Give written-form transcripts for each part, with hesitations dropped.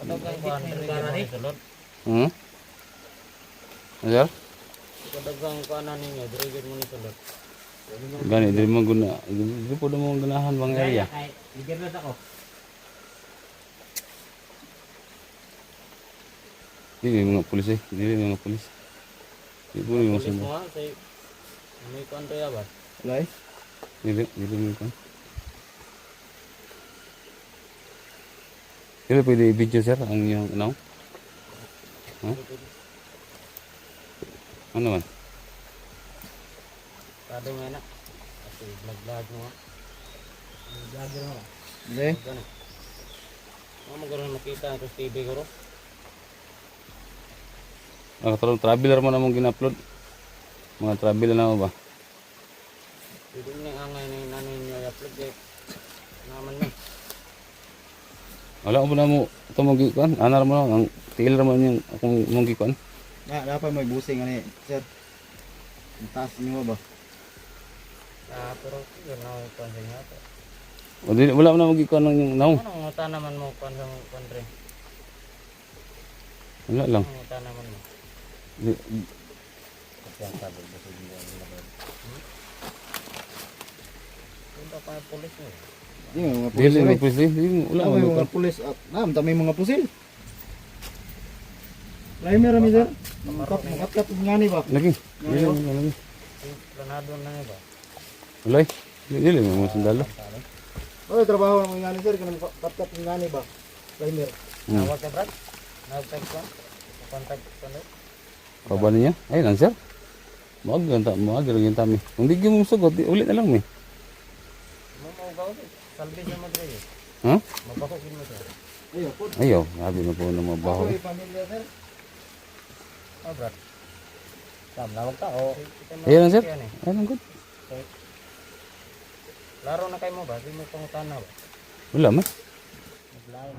Kadagang kuan diri sulod. Sir? Kadagang kuan ninyo diri mo ni sulod. Gani, dili mo guna. Dili po mo ganahan bang area. Ligyan na ako. Dili mga pulis eh. Dili mga pulis. Dili po yung Pulis sundo. mo ha, say may kuan to ya ba? Lai. Dili mo kan. Dili pwede i-video sir ang yung ano? Ha? Ano man? Kado nga na. Kasi vlog mo ha. Vlogger mo. Lai. Gani. Mo magkaroon makita ang TV ko ro. Traveler mo na mong gina-upload. Mga traveler na mo ba? Pwede mo nang angay na nanay niyo i-upload kay naman ni. Wala ko na mo ito mong gikuan. Anar mo lang. Ang tiil naman yung akong mong gikuan. Dapat may busing ani, sir. Ang taas niyo ba? Pero yun na ang kuan sa inyo to. Wala mo na mong gikuan ng yung naong. Anong nguta naman mo kuan sa country? Wala lang. Anong nguta naman mo? Kasi ang sabi ko sa inyo ang labad. Punta pa yung pulis mo. Di mga pulis. Dili mo pulis. Wala Wala mo mga pulis. Naam, may mga pusil. Lai meron mi sir. Makat ngani ba? Lagi. Dili mo lagi. Planado na nga ba? Wala. Dili mo sundalo. Oh, trabaho mo ngani sir kanang kat ngani ba? Lai mer. Nawag ka brad? Nawag ka? Contact ka na? Kaban niya? Ay lang sir. Maag lang yung tami. Kung di mo sugot, ulit na lang mi. Maugaw din. Salbi siya mo dito. Ha? Mabakukin mo siya. Ayo, pud. Ayaw. Sabi na po na mabaho. Ako pamilya sir. Oh brad. Sam, nawag ka o. Ayaw lang sir. Ayaw lang good. Laro na kayo mo ba? Di mo pangutan na ba? Wala man. Naglaro.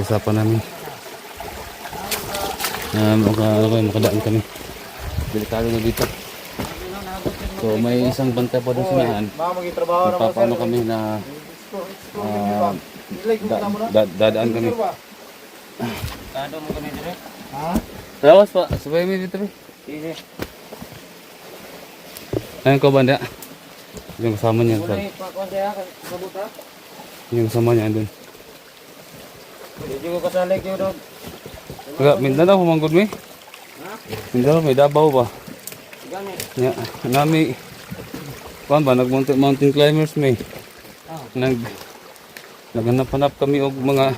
Usapan namin. Makadaan kami. Delikado na dito. So may isang bantay pa doon sinahan. Magtrabaho na mo sir. Magpapaano kami na dadaan kami. Kado mo kami dire? Ha? Tawas pa. Sabay mo dito. Sige. Ayun ko banda. Yung kasama niya. Kulay pa kuan siya kabuta. Yung kasama niya doon. Hindi ko kasali kayo dog. Kaya Mindanao humanggod mi. Ha? Mindanao may Davao ba? Gani. Ya, nami kuan ba mountain climbers may. Ah. Naghanap-hanap kami og mga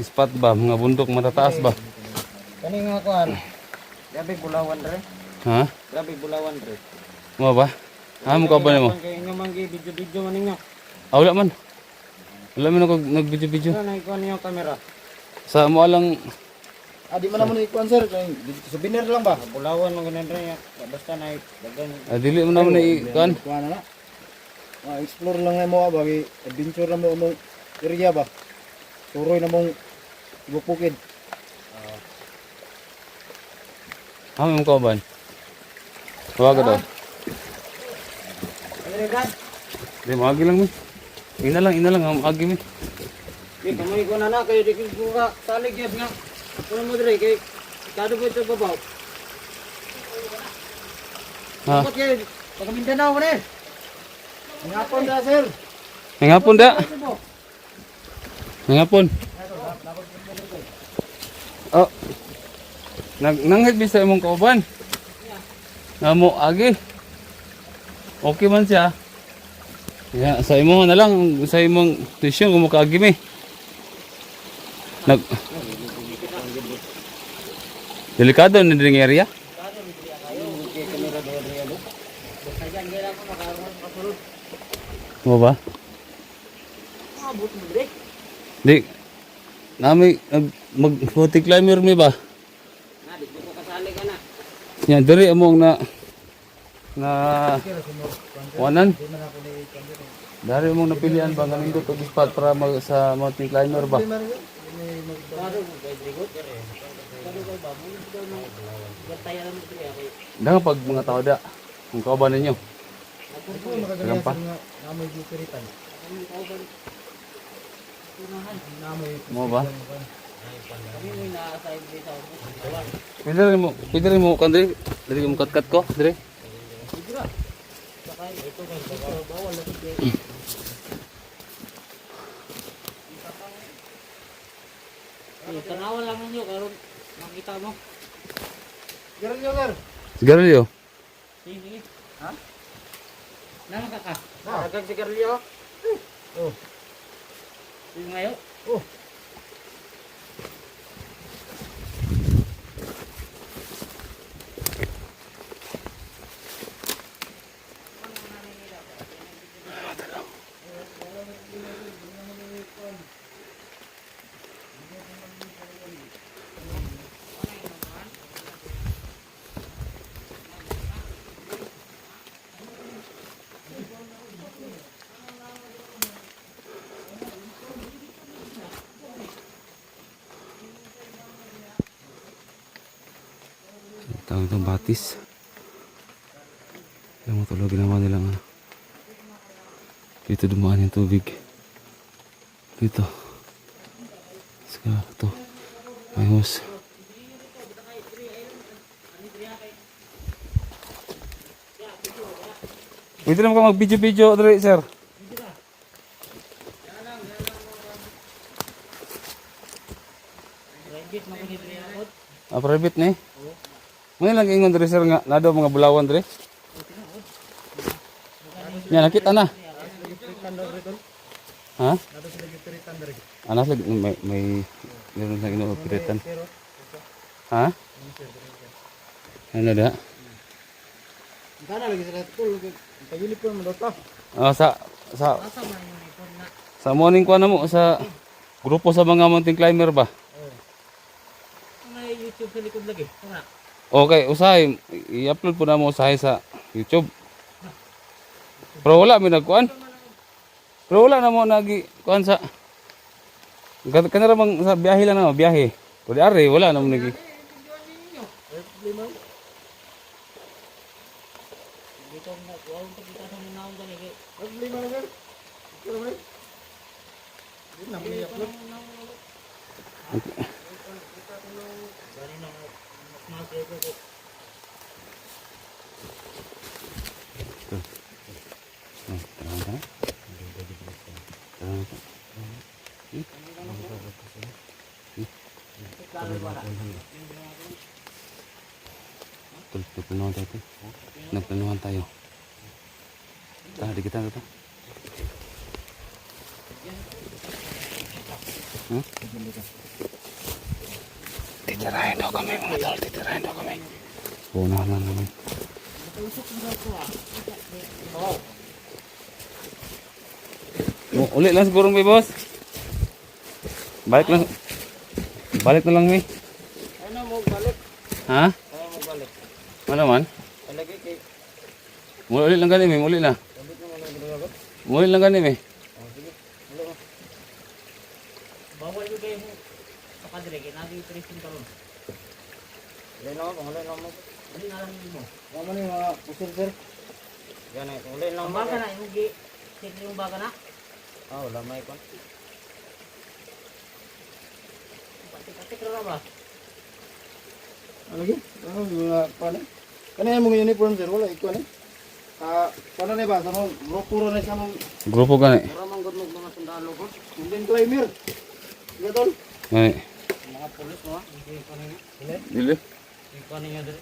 spot ba, mga bundok matataas ba. Kani nga kuan. Grabe bulawan dire. Ha? Grabe bulawan dire. Mo ba? Mo ka ba nimo? Kay inyo man video man ninyo. Wala man. Wala man ako nag-video-video. Ano na ikuan niyo kamera? Sa mo alang Di man naman ikuan sir, kay souvenir lang ba? Bulawan mo ganan dire. Basta na dagan. dili mo naman kuan. Kuan na. Explore lang mo ba, adventure na mo among area ba. Turoy na mong bukid. Mo ka ba? Wag daw. Ano gad? Di magi lang mi. Ina lang ang agi mi. Di kamay ko na kayo di ko ka salig yun nga. Ano mo dire kay kado po ito babaw. Ha. Bakit kayo pag Mindanao mo ni? Ngapon da sir. Ngapon da. Ngapon. Oh. Nanghit bisa imong kauban. Namo agi. Okay man siya. Ya, sa imo na lang sa imong tuition kung makaagi mi. Delikado na ding area. Mo ba? Di. Nami mag climber mi ba? Nya diri among na wanan. Dari mong napilian ba nga nindot og spot para sa mountain climber ba? Dang pag mga tao da. Ang kauban ninyo. Dagang pa. Namoy gipiritan. Mo ba? Pwede rin mo kan diri mo kat ko, diri. Tanawan lang ninyo karon makita mo. Garan yo gar. Sigarilyo. Sige. Ha? Nang kaka. Dagang sigarilyo. Oh. Yung ngayo. Oh. Tawag itong batis. Yung matulog ginawa nilang ano. Dito dumaan yung tubig. Dito. Saka ito. May hose. Pwede naman ka mag-video-video, Dre, sir. Private ni? May lang ingon diri sir nga nado mga bulawan diri. Nya nakita na. Ha? Anas lagi may meron sa ginoo piritan. Ha? Ano da? Kana lagi sa pool pagilipon mo dito. Oh sa morning ko na mo sa grupo sa mga mountain climber ba? May YouTube sa likod lagi. Tara. Okay, usahay i-upload po na mo usahay sa YouTube. Pero wala may nagkuan. Pero wala na mo nagi kuan sa kanara bang sa biyahe lang na biyahe. Pwede ari wala na mo nagi. Dito na wala pa kita sa munaon gani kay. Lima na gar. Pero may. Di na mo i-upload. Nagplanuhan tayo. Tara, di kita ito. Titirahin daw kami mga tol, titirahin daw kami. Punahan lang naman. Uli lang siguro may boss. Balik lang. Balik na lang may. Ano mo balik? Ha? Ano mo balik? Ano man? Lagi kay Muli lang gani may, muli na. balik mo na ginawa. Muli lang gani may. Sige. Hello. Bawal yung kayo sa kadre kay nagi tracing karon. Wala na ako, wala na mo. Wala na lang mo. Mo ni mga pusil sir. Gani, wala na mo. Baga na yung gi check yung baga na. Ah, wala may kon. Pati ra ba? Ano gi? Ano mga pala? Kana mo uniform sir wala iko ni. Paano na ba? Sa mga grupo na sa mga Grupo gani. Para manggod mo mga sundalo ko. Indian climber. Gatol. Ay, Mga pulis mo, hindi ko ninyo. dili. Hindi ko ninyo dire.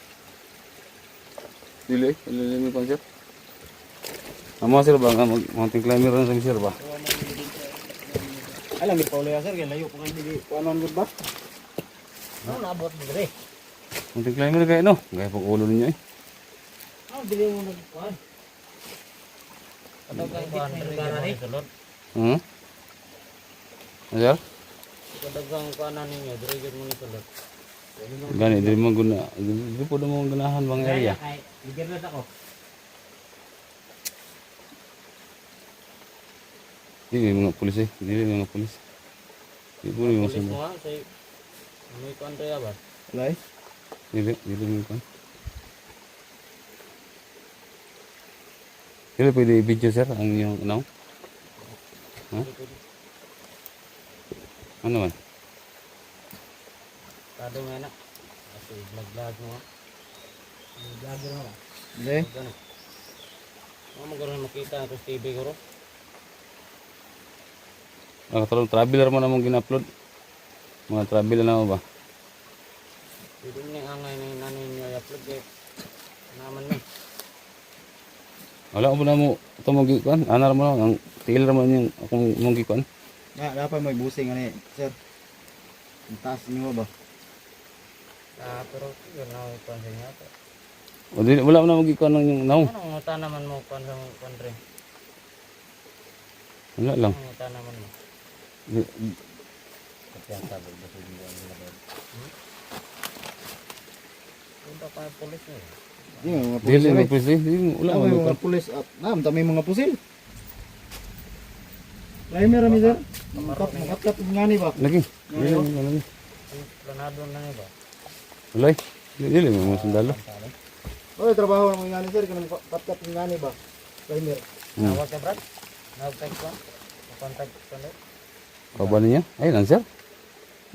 Dili, dili mi pang sir. Amo sir ba nga mountain climber na sa sir ba? Alam ni Paulo sir kay layo pa kay di kuanon gud ba? Ano naabot mo dire? Mountain climber kay no, gaya pag ulo ninyo eh. Ano dili mo nagkuhan? Ano kay kuhan gara ni? Hmm? Ano sir? Kadagang kuanan ninyo, dire gid mo ni sulod. Gani, di mo guna. Di po na mo ganahan bang area. Kay, bigyan na ako. Di mga pulis eh. Di mga pulis. Di po yung Pulis sunod. mo ha, say, may kontraya ba? Lai. Di mga kan. Kailan pwede i-video sir ang yung ano? Ha? Ano man? Kado nga na. Kasi vlog mo ha. Vlogger mo ha. Lai. Gano. Ano magkaroon makita ito sa TV ko ro? Nakatulong traveler mo na mong gina-upload. Mga traveler na mo ba? Pwede mo yung angay na yung nanay niyo i-upload eh. Naman na. Wala ko ba na mo ito mong gikuan? Anar mo lang. Ang tailor mo yung akong mong gikuan. Dapat may busing ani, sir. Ang taas niyo ba? Pero yun na ako sa inyo ito. O di, wala mo na mong gikuan ng yung naong. Anong nguta naman mo sa country? Wala lang. Anong nguta naman mo? Di- Punta pa yung police niyo. Di mga pulis. Dili Lai. mo pulis. Wala mo May gikuan. mga pulis at dami mga pusil. Lai meron mi sir. Makatkat nga ni ba? Lagi. Dili mo lagi. Planado na niyo ba? Wala eh. Dili mo mga sundalo. Oy, trabaho mo nga ni sir kanang katkat nga ni ba? Lai mer. Nawag ka Brad? Nawag ko? Contact ko na. Kaban niya? Ay lang sir.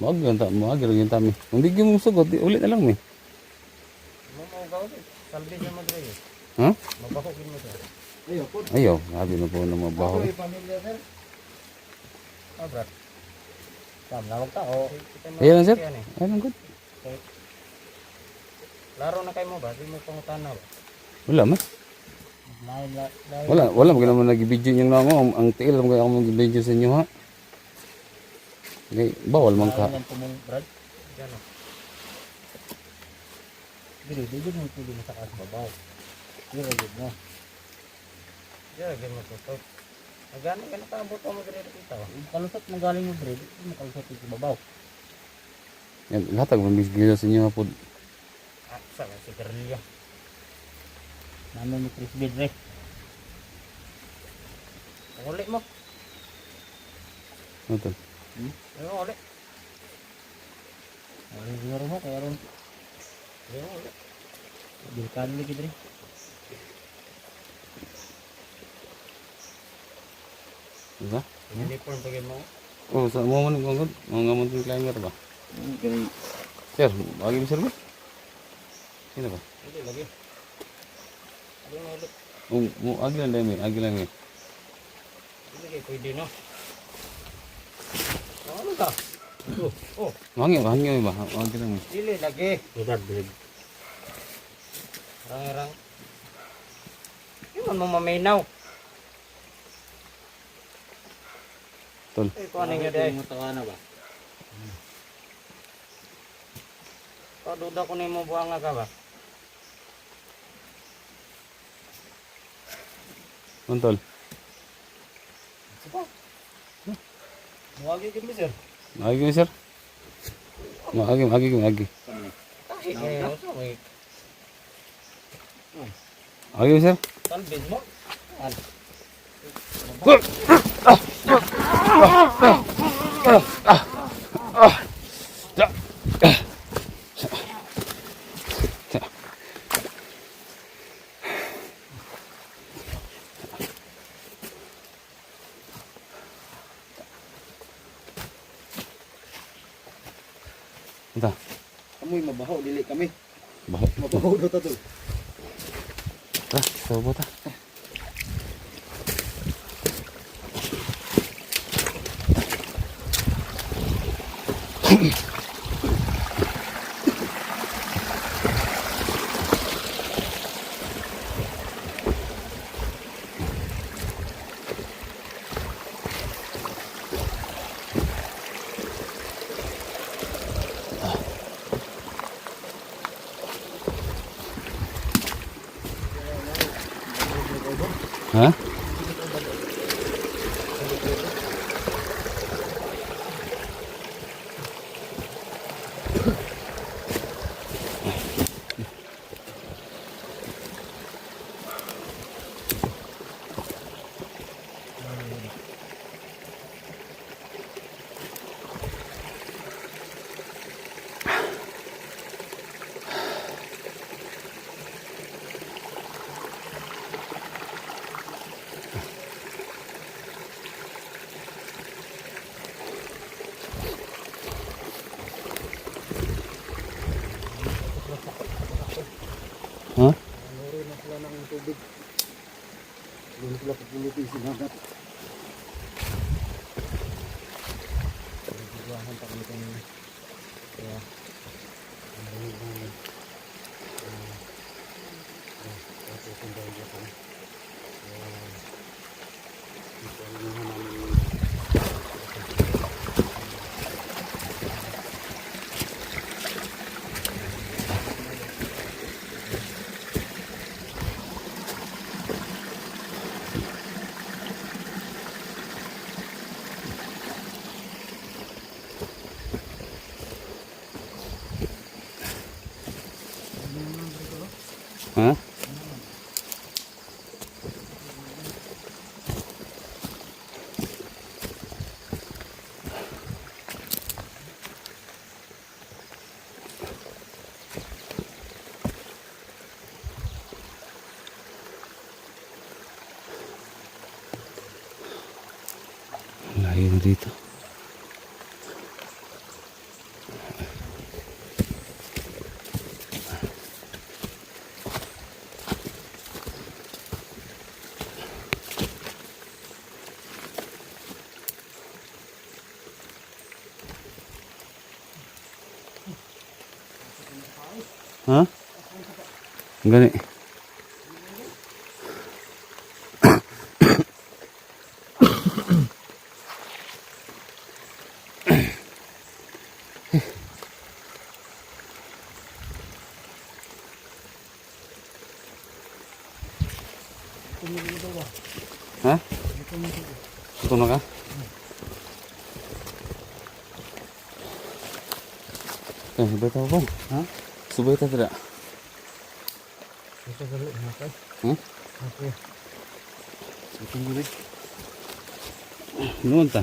Maag lang yung tami. Kung di mo sugot, ulit na lang mi. Mo mo gaw di. Salbi niya mo dire. Ha? Mabako kin mo siya. Ayo, po. Ayaw. Sabi na po na mabaho. Ako pamilya sir. Ah Brad. Tam nawag ta o. Ayan lang sir. Ay lang good. Laro na kay mo ba? Di mo pangutan na ba? Wala man. Wala mo naman nag-video yung nga mo. Ang tiil mo kaya ako mag-video sa inyo ha. Okay, bawal man ka. Brad. Diyan o. Dili mo pili mo sa kasbabaw. Dili gid mo. Dili gid mo to. Agani ka nakaabot mo dire dito. Kalusot na galing mo Brad. Mo kalusot sa babaw. Yan, lahat ang mag-video sa inyo ha po. Sa sigarilyo. Namin ni Chris Bidre. Uli mo. Ano to? Ano uli? Uli siguro mo kaya ron. Ano uli? Delikado lagi Bidre. Diba? Uniform pagin mo. Oh, sa mo man ang good. Mga mountain climber ba? Kani Sir, bagi mo sir ba? Sino ba? Hindi lagi. Ano na uli? Mo agi lang dami, agi lang eh. Hindi kayo pwede no. Ano ka? Oh. Hangyo ba? Agi lang eh. Dili lagi. Udad big. Rang-rang. Iman mo maminaw. Tol. Eh, kung ano nyo dahil? Mutawa ba? Duda ko na mo buwang ka ba? Tol. Sipa. Muwagi ka ba sir? Agi mo sir. Agi. Kahit na yun. Agi mo sir. Talbid mo? Ito. amoy mabaho dili kami. Baho. Mabaho do ta tol. Sobo ta. Ha? Nuri na sila ng tubig. Doon sila pagpulutin sa dagat. Nagbubuhahan pa kami kanina. Kaya, ang lamig ng tapos yung dahil dyan kami. Kaya, ito ang mga namin. Ha? Layo na dito. Ha? Gani. Ha? Ito na ka? Subay tayo ba? Ha? Subay tayo tidak? Ito dali, nakay. Hmm? Okay. Ito dali. Noon ta?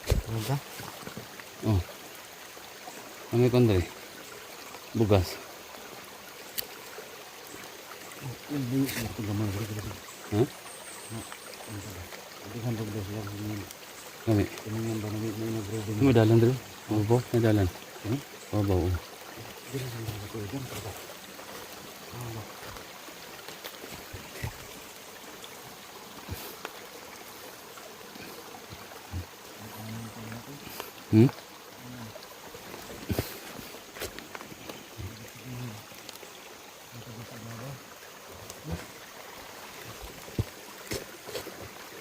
Ano ba? Oh. Kami kondre. Bugas. Hindi, ito gamay. Ha? Hindi kan rog sila ini. Kami. Ini yang ba may nagro. May dalan dito? Oo ba? May dalan. Oo ba? Oo. Dili sa mga ko diyan. Hmm?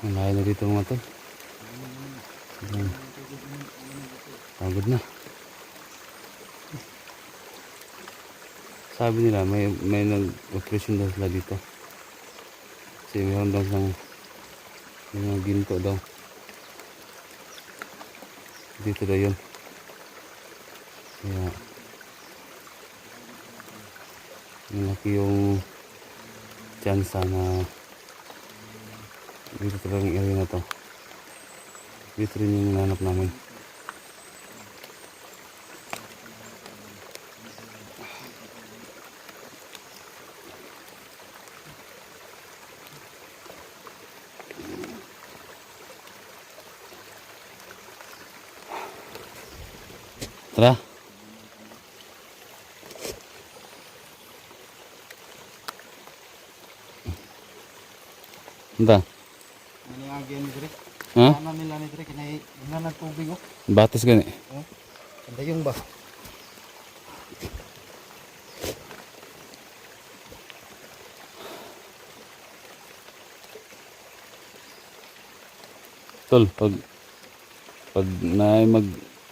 Ang layo na dito mga tol. Ayan. Pagod na. Sabi nila may nag-operation daw sila dito. Kasi mayroon daw silang mga ginto daw. Dito daw yun. Kaya malaki yung chance na dito talaga yung area na to. Dito rin yung hinanap namin. Tara. Anda. Ano yang agyan ni dire? Ha? Ano nila ni dire kinay ina tubig oh. Batas gani. Oh. Anda yung ba? Tol, pag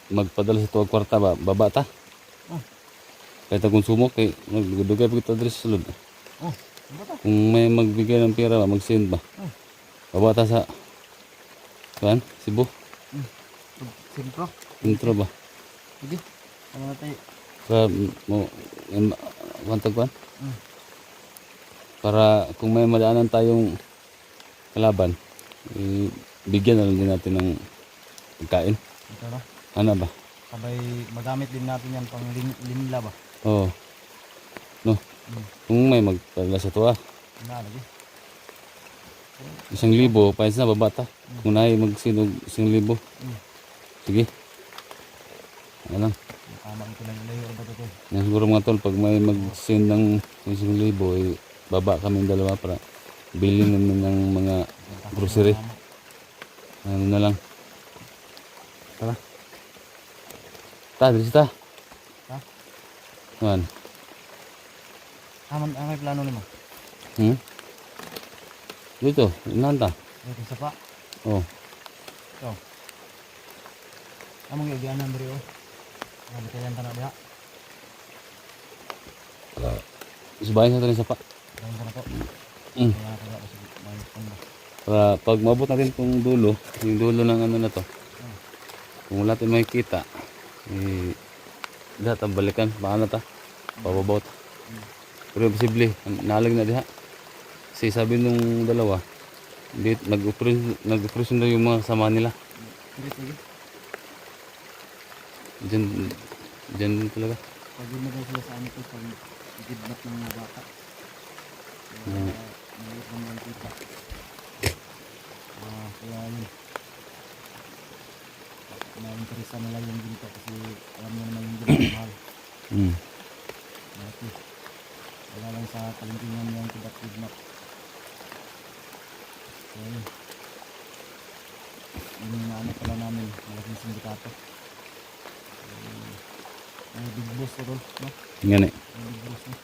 magpadala sa tuwag kwarta ba, baba ta? Oh. Kahit ang konsumo, kay magdugay pa kita address sa sulod. Oh. Ano ba? Kung may magbigay ng pera ba, mag-send ba? Oh. Baba ta sa, kuan, Cebu, Sintro. intro ba? Sige. Ano na tayo? Para mo, kuantag kuan? Mm. Para kung may madaanan tayong kalaban, bigyan na lang din natin ng pagkain. Ito na. Ano ba? Sabay magamit din natin yan pang linla ba? Oo. No? Kung may magpadala sa tuwa, Na lagi. 1,000, pains na babata. Kung naay magsinog 1,000. Sige. Ano lang. Tama ito lang yung layo ba ito? Yan siguro mga tol, pag may mag-send ng 1,000, eh, baba kami dalawa para bilhin namin ng mga grocery. Ano na lang. Tara. Dito ta. Ha? Yan. Ang may plano nimo. Dito, inanta. Dito sa pa. Oh. Ito. Among yung gianan bro. Ang kailan ta na diha. Subayin sa sa pa. Ang kana to. Mm. Kaya ka sa may panda. Para pag maabot natin itong dulo, yung dulo ng ano na to, kung wala tayong makikita, eh, lahat ang balikan, paano ta? Pababot. Pero posible, nalag na diha. Kasi sabi nung dalawa, nag-operasyon daw yung mga kasama nila. Sige. Diyan talaga. Pag gumagay sila sa ano ko pag kidnap ng mga bata. Maliit naman ang kita. Kaya yun. Na-interesa nila yung ginto kasi alam mo naman yung ginto mahal. Malaki. Wala lang sa kalingkingan yung kidnap. Kaya yun. Yung naano pala namin, malaking sindikato. May big boss ko doon, no? Yan eh. May big boss no?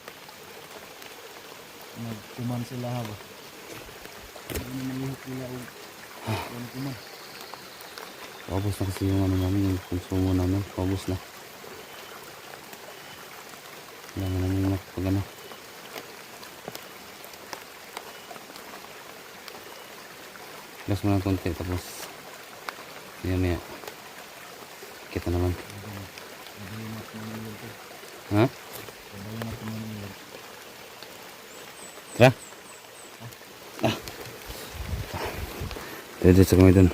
Nagkuman sila ha ba? Hindi naman lihok nila o kuman. Paubos na kasi yung ano namin, yung konsumo namin. Paubos na. Kailangan namin pag ano. Gas mo ng konti tapos maya kita naman. Ha? Tara. Diretso kami dun.